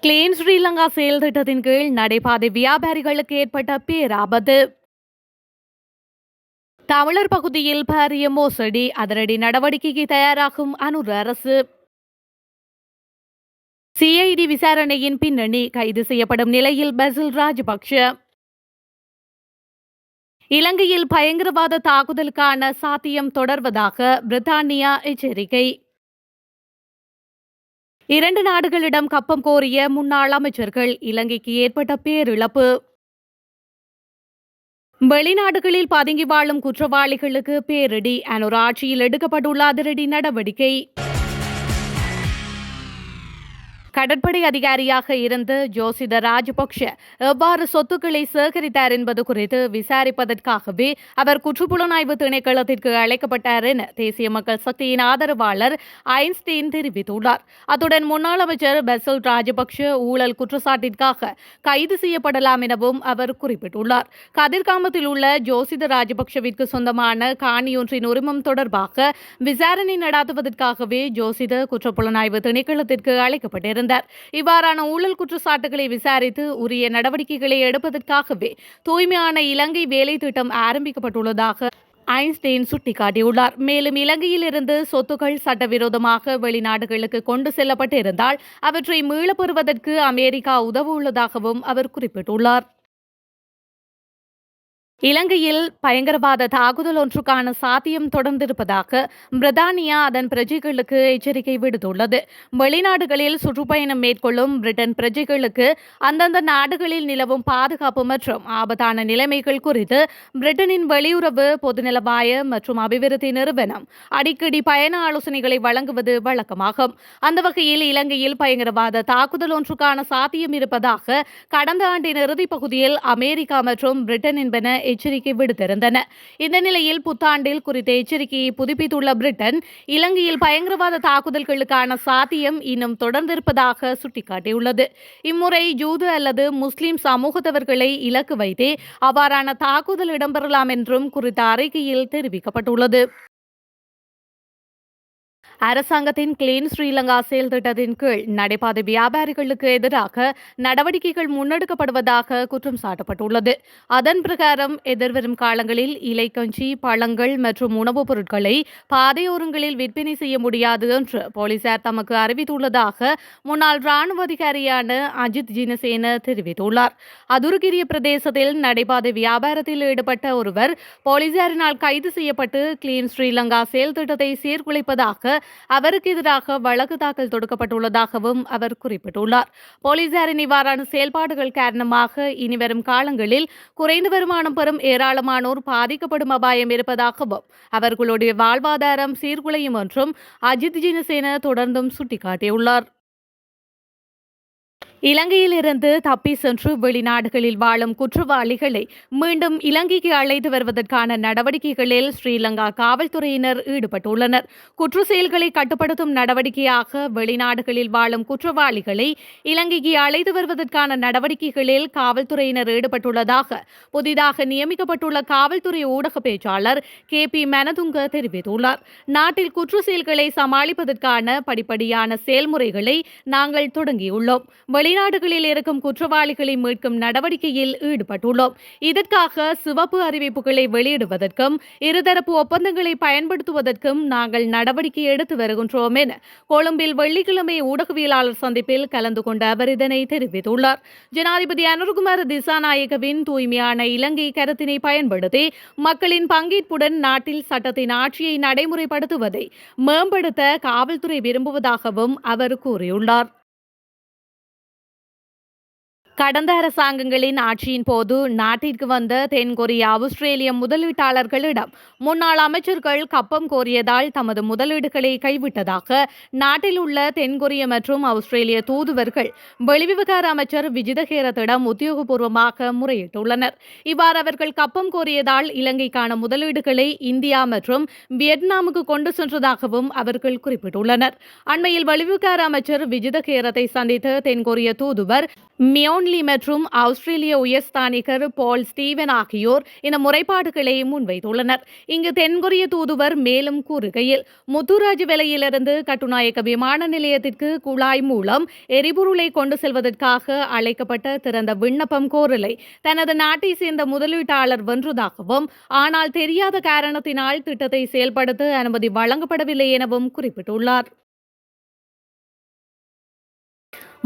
Clean Sri Lanka செயல் திட்டத்தின் கீழ் நடைபாதை வியாபாரிகளுக்கு ஏற்பட்ட பேராபத்து. தமிழர் பகுதியில் பாரிய மோசடி, அதிரடி நடவடிக்கைக்கு தயாராகும் அனுர அரசு. சிஐடி விசாரணையின் பின்னணி, கைது செய்யப்படும் நிலையில் பசில் ராஜபக்ஷ. இலங்கையில் பயங்கரவாத தாக்குதலுக்கான சாத்தியம் தொடர்வதாக பிரித்தானியா எச்சரிக்கை. 2 நாடுகளிடம் கப்பம் கோரிய முன்னாள் அமைச்சர்கள், இலங்கைக்கு ஏற்பட்ட பேரிழப்பு. வெளிநாடுகளில் பதுங்கி வாழும் குற்றவாளிகளுக்கு பேரிடி, அனுர ஆட்சியில் எடுக்கப்பட்டுள்ள அதிரடி நடவடிக்கை. கடற்படை அதிகாரியாக இருந்த ஜோசித ராஜபக்ஷ எவ்வாறு சொத்துக்களை சேகரித்தார் என்பது குறித்து விசாரிப்பதற்காகவே அவர் குற்றப்புலனாய்வு திணைக்களத்திற்கு அழைக்கப்பட்டார் என தேசிய மக்கள் சக்தியின் ஆதரவாளர் ஐன்ஸ்டீன் தெரிவித்துள்ளார். அத்துடன் முன்னாள் அமைச்சர் பசில் ராஜபக்ஷ ஊழல் குற்றச்சாட்டிற்காக கைது செய்யப்படலாம் எனவும் அவர் குறிப்பிட்டுள்ளார். கதிர்காமத்தில் உள்ள ஜோசித ராஜபக்ஷவிற்கு சொந்தமான காணியொன்றின் உரிமம் தொடர்பாக விசாரணை நடாத்துவதற்காகவே ஜோசித குற்றப்புலனாய்வு திணைக்களத்திற்கு அழைக்கப்பட்டிருந்தார். இவ்வாறான ஊழல் குற்றச்சாட்டுகளை விசாரித்து உரிய நடவடிக்கைகளை எடுப்பதற்காகவே தூய்மையான இலங்கை வேலை திட்டம் ஆரம்பிக்கப்பட்டுள்ளதாக ஐன்ஸ்டீன் சுட்டிக்காட்டியுள்ளார். மேலும் இலங்கையில் இருந்து சொத்துக்கள் சட்டவிரோதமாக வெளிநாடுகளுக்கு கொண்டு செல்லப்பட்டிருந்தால் அவற்றை மீளப் பெறுவதற்கு அமெரிக்கா உதவவுள்ளதாகவும் அவர் குறிப்பிட்டுள்ளார். இலங்கையில் பயங்கரவாத தாக்குதல் ஒன்றுக்கான சாத்தியம் தொடர்ந்திருப்பதாக பிரித்தானியா அதன் பிரஜைகளுக்கு எச்சரிக்கை விடுத்துள்ளது. வெளிநாடுகளில் சுற்றுப்பயணம் மேற்கொள்ளும் பிரிட்டன் பிரஜைகளுக்கு அந்தந்த நாடுகளில் நிலவும் பாதுகாப்பு மற்றும் ஆபத்தான நிலைமைகள் குறித்து பிரிட்டனின் வெளியுறவு, பொதுநலவாய மற்றும் அபிவிருத்தி நிறுவனம் அடிக்கடி பயண ஆலோசனைகளை வழங்குவது வழக்கமாகும். அந்த வகையில் இலங்கையில் பயங்கரவாத தாக்குதல் ஒன்றுக்கான சாத்தியம் இருப்பதாக கடந்த ஆண்டின் இறுதிப் பகுதியில் அமெரிக்கா மற்றும் பிரிட்டன் என்பன எச்சரிக்கை விடுத்திருந்தன. இந்த நிலையில் புத்தாண்டில் குறித்த எச்சரிக்கையை புதுப்பித்துள்ள பிரிட்டன், இலங்கையில் பயங்கரவாத தாக்குதல்களுக்கான சாத்தியம் இன்னும் தொடர்ந்திருப்பதாக சுட்டிக்காட்டியுள்ளது. இம்முறை ஜூது அல்லது முஸ்லிம் சமூகத்தவர்களை இலக்கு வைத்தே அவ்வாறான தாக்குதல் இடம்பெறலாம் என்றும் குறித்த அறிக்கையில் தெரிவிக்கப்பட்டுள்ளது. அரசாங்கத்தின் கிளீன் ஸ்ரீலங்கா செயல் திட்டத்தின் கீழ் நடைபாதை வியாபாரிகளுக்கு எதிராக நடவடிக்கைகள் முன்னெடுக்கப்படுவதாக குற்றம் சாட்டப்பட்டுள்ளது. அதன் பிரகாரம் எதிர்வரும் காலங்களில் இலைக்கஞ்சி, பழங்கள் மற்றும் உணவுப் பொருட்களை பாதையோரங்களில் விற்பனை செய்ய முடியாது என்று போலீசார் தமக்கு அறிவித்துள்ளதாக முன்னாள் ராணுவ அதிகாரியான அஜித் ஜினசேன தெரிவித்துள்ளார். அதுருகிரிய பிரதேசத்தில் நடைபாதை வியாபாரத்தில் ஈடுபட்ட ஒருவர் போலீசாரினால் கைது செய்யப்பட்டு கிளீன் ஸ்ரீலங்கா செயல் திட்டத்தை சீர்குலைப்பதாக அவருக்கு எதிராக வழக்கு தாக்கல் தொடுக்கப்பட்டுள்ளதாகவும் அவர் குறிப்பிட்டுள்ளார். போலீசாரின் இவ்வாறான செயல்பாடுகள் காரணமாக இனிவரும் காலங்களில் குறைந்த வருமானம் பெறும் ஏராளமானோர் பாதிக்கப்படும் அபாயம் இருப்பதாகவும் அவர்களுடைய வாழ்வாதாரம் சீர்குலையும் என்றும் அஜித் ஜினசேன தொடர்ந்தும் சுட்டிக்காட்டியுள்ளார். இலங்கையில் இருந்து தப்பி சென்று வெளிநாடுகளில் வாழும் குற்றவாளிகளை மீண்டும் இலங்கைக்கு அழைத்து வருவதற்கான நடவடிக்கைகளில் ஸ்ரீலங்கா காவல்துறையினர் ஈடுபட்டுள்ளனர். குற்ற செயல்களை கட்டுப்படுத்தும் நடவடிக்கையாக வெளிநாடுகளில் வாழும் குற்றவாளிகளை இலங்கைக்கு அழைத்து வருவதற்கான நடவடிக்கைகளில் காவல்துறையினர் ஈடுபட்டுள்ளதாக புதிதாக நியமிக்கப்பட்டுள்ள காவல்துறை ஊடக பேச்சாளர் KP மனதுங்க தெரிவித்துள்ளார். நாட்டில் குற்ற செயல்களை சமாளிப்பதற்கான படிப்படியான செயல்முறைகளை நாங்கள் தொடங்கியுள்ளோம். வெளிநாடுகளில் இருக்கும் குற்றவாளிகளை மீட்கும் நடவடிக்கையில் ஈடுபட்டுள்ளோம். இதற்காக சிவப்பு அறிவிப்புகளை வெளியிடுவதற்கும் இருதரப்பு ஒப்பந்தங்களை பயன்படுத்துவதற்கும் நாங்கள் நடவடிக்கை எடுத்து வருகின்றோம் என கொழும்பில் வெள்ளிக்கிழமை ஊடகவியலாளர் சந்திப்பில் கலந்து கொண்ட அவர் இதனை தெரிவித்துள்ளார். ஜனாதிபதி அனுரகுமார திசாநாயகவின் தூய்மையான இலங்கை கருத்தினை பயன்படுத்தி மக்களின் பங்கேற்புடன் நாட்டில் சட்டத்தின் ஆட்சியை நடைமுறைப்படுத்துவதை மேம்படுத்த காவல்துறை விரும்புவதாகவும் அவர் கூறியுள்ளார். கடந்த அரசாங்கங்களின் ஆட்சியின் போது நாட்டிற்கு வந்த தென்கொரிய, ஆஸ்திரேலிய முதலீட்டாளர்களிடம் முன்னாள் அமைச்சர்கள் கப்பம் கோரியதால் தமது முதலீடுகளை கைவிட்டதாக நாட்டில் உள்ள தென்கொரிய மற்றும் ஆஸ்திரேலிய தூதுவர்கள் வெளிவிவகார அமைச்சர் விஜித ஹேரத்திடம் உத்தியோகபூர்வமாக முறையிட்டுள்ளனர். இவ்வாறு அவர்கள் கப்பம் கோரியதால் இலங்கைக்கான முதலீடுகளை இந்தியா மற்றும் வியட்நாமுக்கு கொண்டு சென்றதாகவும் அவர்கள் குறிப்பிட்டுள்ளனர். அண்மையில் வெளிவிவகார அமைச்சர் விஜித ஹேரத்தை சந்தித்த தென்கொரிய தூதுவர் மியோன்லி மற்றும் ஆஸ்திரேலிய உயர்ஸ்தானிகர் பால் ஸ்டீவன் ஆகியோர் இந்த முறைப்பாடுகளை முன்வைத்துள்ளனர். இங்கு தென்கொரிய தூதுவர் மேலும் கூறுகையில், முத்துராஜ் விலையிலிருந்து கட்டுநாயக்க விமான நிலையத்திற்கு குழாய் மூலம் எரிபொருளை கொண்டு செல்வதற்காக அழைக்கப்பட்ட திறந்த விண்ணப்பம் கோரலை தனது நாட்டை சேர்ந்த முதலீட்டாளர் வென்றதாகவும், ஆனால் தெரியாத காரணத்தினால் திட்டத்தை செயல்படுத்த அனுமதி வழங்கப்படவில்லை எனவும் குறிப்பிட்டுள்ளார்.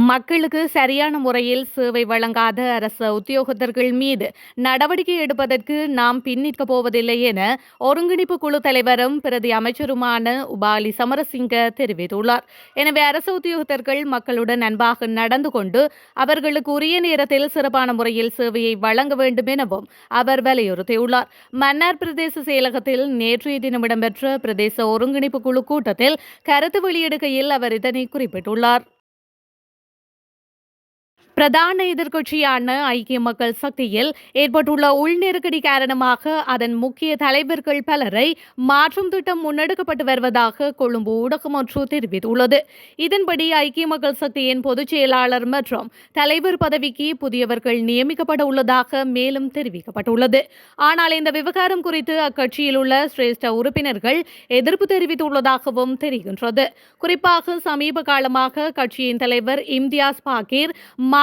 மக்களுக்கு சரியான முறையில் சேவை வழங்காத அரசு உத்தியோகத்தர்கள் மீது நடவடிக்கை எடுப்பதற்கு நாம் பின்னிற்கப் போவதில்லை என ஒருங்கிணைப்பு குழு தலைவரும் பிரதி அமைச்சருமான உபாலி சமரசிங்க தெரிவித்துள்ளார். எனவே அரசு உத்தியோகத்தர்கள் மக்களுடன் அன்பாக நடந்து கொண்டு அவர்களுக்கு உரிய நேரத்தில் சிறப்பான முறையில் சேவையை வழங்க வேண்டும் எனவும் அவர் வலியுறுத்தியுள்ளார். மன்னார் பிரதேச செயலகத்தில் நேற்றைய தினம் இடம்பெற்ற பிரதேச ஒருங்கிணைப்பு குழு கூட்டத்தில் கருத்து வெளியிடுகையில் அவர் இதனை குறிப்பிட்டுள்ளார். பிரதான எதிர்க்கட்சியான ஐக்கிய மக்கள் சக்தியில் ஏற்பட்டுள்ள உள்நெருக்கடி காரணமாக அதன் முக்கிய தலைவர்கள் பலரை மாற்றும் திட்டம் முன்னெடுக்கப்பட்டு வருவதாக கொழும்பு ஊடகம் ஒன்று தெரிவித்துள்ளது. இதன்படி ஐக்கிய மக்கள் சக்தியின் பொதுச் செயலாளர் மற்றும் தலைவர் பதவிக்கு புதியவர்கள் நியமிக்கப்பட உள்ளதாக மேலும் தெரிவிக்கப்பட்டுள்ளது. ஆனால் இந்த விவகாரம் குறித்து அக்கட்சியில் உள்ள சிரேஷ்ட உறுப்பினர்கள் எதிர்ப்பு தெரிவித்துள்ளதாகவும் தெரிகின்றது. குறிப்பாக சமீப காலமாக கட்சியின் தலைவர் இம்தியாஸ் பாக்கீர்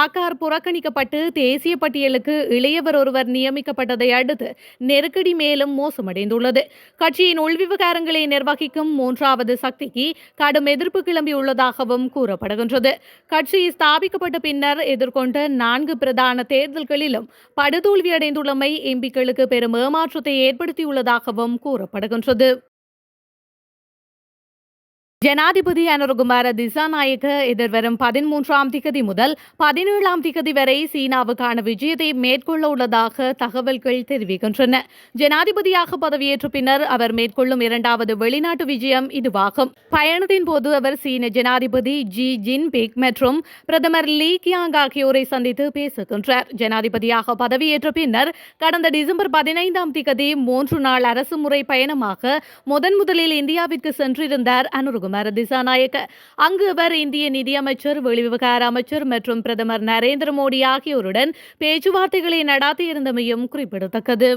வாக்கார் புறக்கணிக்கப்பட்டு தேசிய பட்டியலுக்கு இளையவர் ஒருவர் நியமிக்கப்பட்டதை அடுத்து நெருக்கடி மேலும் மோசமடைந்துள்ளது. கட்சியின் உள்விவகாரங்களை நிர்வகிக்கும் மூன்றாவது சக்திக்கு கடும் எதிர்ப்பு கிளம்பியுள்ளதாகவும் கூறப்படுகின்றது. கட்சி ஸ்தாபிக்கப்பட்ட பின்னர் எதிர்கொண்ட 4 பிரதான தேர்தல்களிலும் படுதோல்வியடைந்துள்ளமை எம்பிக்களுக்கு பெரும் ஏமாற்றத்தை ஏற்படுத்தியுள்ளதாகவும் கூறப்படுகின்றது. ஜனாதிபதி அனுரகுமார திசாநாயக்க எதிர்வரும் 13ஆம் திகதி முதல் 17ஆம் திகதி வரை சீனாவுக்கான விஜயத்தை மேற்கொள்ள உள்ளதாக தகவல்கள் தெரிவிக்கின்றன. ஜனாதிபதியாக பதவியேற்ற பின்னர் அவர் மேற்கொள்ளும் 2வது வெளிநாட்டு விஜயம் இதுவாகும். பயணத்தின் போது அவர் சீன ஜனாதிபதி ஜி ஜின்பிங் மற்றும் பிரதமர் லீ கியாங் ஆகியோரை சந்தித்து பேசுகின்றார். ஜனாதிபதியாக பதவியேற்ற பின்னர் கடந்த டிசம்பர் 15ஆம் திகதி 3 நாள் அரசு முறை பயணமாக முதலில் இந்தியாவிற்கு சென்றிருந்தார் அனுரகுமார திசாநாயக்க. அங்கு அவர் இந்திய நிதியமைச்சர், வெளிவிவகார அமைச்சர் மற்றும் பிரதமர் நரேந்திர மோடி ஆகியோருடன் பேச்சுவார்த்தைகளை நடத்தியிருந்தமையும் குறிப்பிடத்தக்கது.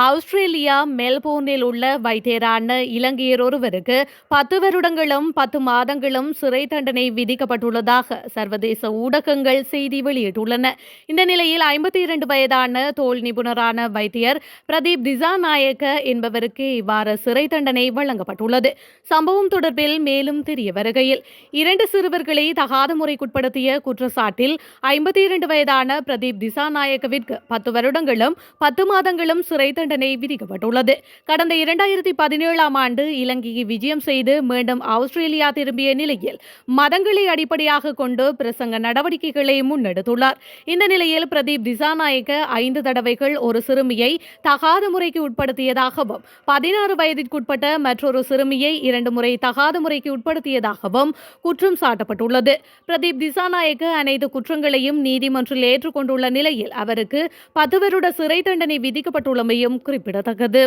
ஆஸ்திரேலியா மெல்போர்னில் உள்ள வைத்தியரான இலங்கையர் ஒருவருக்கு 10 வருடங்களும் 10 மாதங்களும் சிறை தண்டனை விதிக்கப்பட்டுள்ளதாக சர்வதேச ஊடகங்கள் செய்தி வெளியிட்டுள்ளன. இந்த நிலையில் 52 வயதான தோல் நிபுணரான வைத்தியர் பிரதீப் திசாநாயக்க என்பவருக்கு இவ்வாறு சிறை தண்டனை வழங்கப்பட்டுள்ளது. சம்பவம் தொடர்பில் மேலும் தெரிய வருகையில் 2 சிறுவர்களை தகாத முறைக்குட்படுத்திய குற்றச்சாட்டில் 52 வயதான பிரதீப் திசாநாயக்கவிற்கு 10 வருடங்களும் 10 மாதங்களும் சிறை தண்டனை விதிக்கப்பட்டுள்ளது. கடந்த 2017ஆம் ஆண்டு இலங்கைக்கு விஜயம் செய்து மீண்டும் ஆஸ்திரேலியா திரும்பிய நிலையில் மதங்களை அடிப்படையாக கொண்டு பிரசங்க நடவடிக்கைகளை முன்னெடுத்துள்ளார். இந்த நிலையில் பிரதீப் திசாநாயக்க 5 தடவைகள் ஒரு சிறுமியை தகாத முறைக்கு உட்படுத்தியதாகவும் 16 வயதிற்குட்பட்ட மற்றொரு சிறுமியை 2 முறை தகாத முறைக்கு உட்படுத்தியதாகவும் குற்றம் சாட்டப்பட்டுள்ளது. பிரதீப் திசாநாயக்க அனைத்து குற்றங்களையும் நீதிமன்றில் ஏற்றுக்கொண்டுள்ள நிலையில் அவருக்கு 10 வருட சிறை தண்டனை விதிக்கப்பட்டுள்ளமையும் குறிப்பிடத்தக்கது.